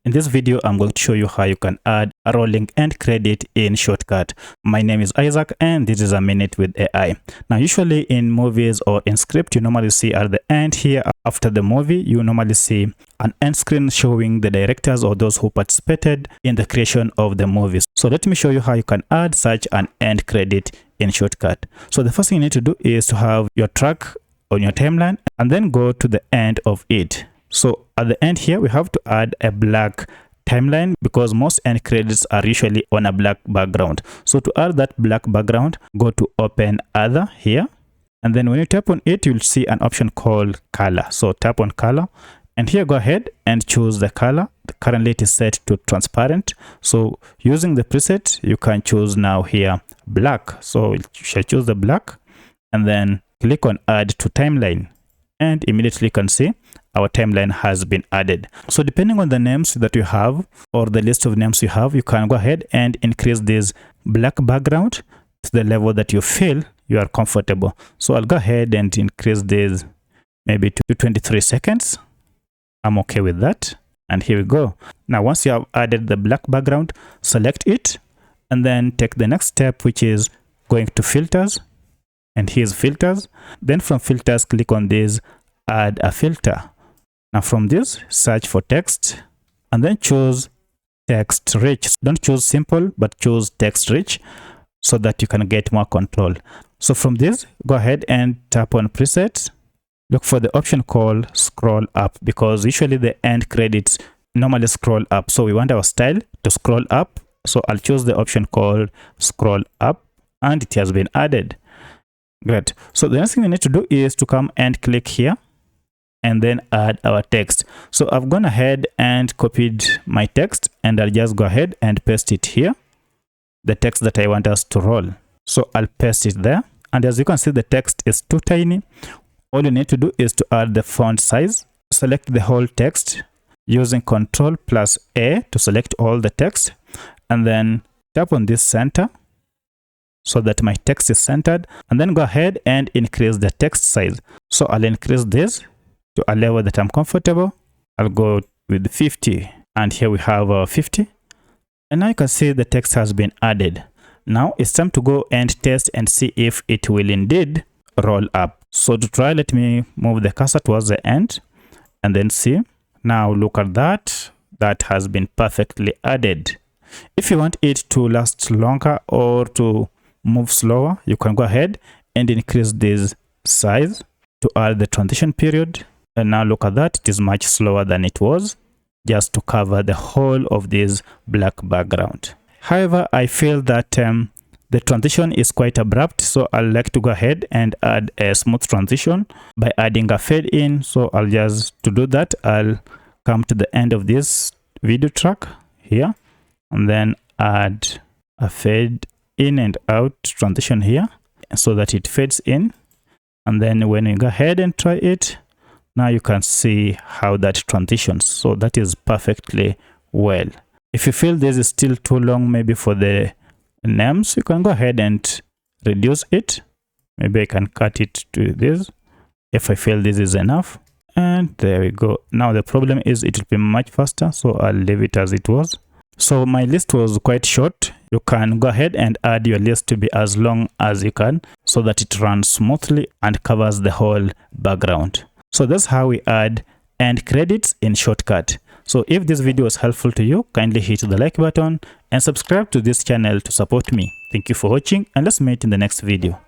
In this video, I'm going to show you how you can add a rolling end credit in Shotcut. My name is Isaac and this is a minute with AI. Now, usually in movies or in script, you normally see at the end here, after the movie, you normally see an end screen showing the directors or those who participated in the creation of the movies. So let me show you how you can add such an end credit in Shotcut. So the first thing you need to do is to have your track on your timeline and then go to the end of it. So at the end here, we have to add a black timeline because most end credits are usually on a black background. So to add that black background, go to open other here. And then when you tap on it, you'll see an option called color. So tap on color and here go ahead and choose the color. Currently it is set to transparent. So using the preset, you can choose now here black. So you shall choose the black and then click on add to timeline. And immediately you can see our timeline has been added. So depending on the names that you have or the list of names you have, you can go ahead and increase this black background to the level that you feel you are comfortable. So I'll go ahead and increase this maybe to 23 seconds. I'm okay with that. And here we go. Now, once you have added the black background, select it and then take the next step, which is going to filters. And here's filters. Then from filters, click on this, add a filter. Now from this, search for text and then choose text rich. Don't choose simple, but choose text rich so that you can get more control. So from this, go ahead and tap on presets. Look for the option called scroll up because usually the end credits normally scroll up. So we want our style to scroll up. So I'll choose the option called scroll up and it has been added. Great. So the next thing we need to do is to come and click here and then add our text. So I've gone ahead and copied my text and I'll just go ahead and paste it here. The text that I want us to roll. So I'll paste it there. And as you can see, the text is too tiny. All you need to do is to add the font size. Select the whole text using Ctrl+A to select all the text. And then tap on this center so that my text is centered, and then go ahead and increase the text size. So I'll increase this to a level that I'm comfortable. I'll go with 50 and here we have 50. And now you can see the text has been added. Now it's time to go and test and see if it will indeed roll up. So to try, let me move the cursor towards the end and then see. Now look at that. That has been perfectly added. If you want it to last longer or to move slower, you can go ahead and increase this size to add the transition period. And now look at that, it is much slower than it was, just to cover the whole of this black background. However, I feel that the transition is quite abrupt, so I'd like to go ahead and add a smooth transition by adding a fade in. So I'll just, to do that, I'll come to the end of this video track here and then add a fade in and out transition here so that it fades in. And then when you go ahead and try it, now you can see how that transitions. So that is perfectly well. If you feel this is still too long, maybe for the names, you can go ahead and reduce it. Maybe I can cut it to this if I feel this is enough. And there we go. Now the problem is it will be much faster, so I'll leave it as it was. So my list was quite short. You can go ahead and add your list to be as long as you can so that it runs smoothly and covers the whole background. So that's how we add end credits in Shotcut. So if this video was helpful to you, kindly hit the like button and subscribe to this channel to support me. Thank you for watching and let's meet in the next video.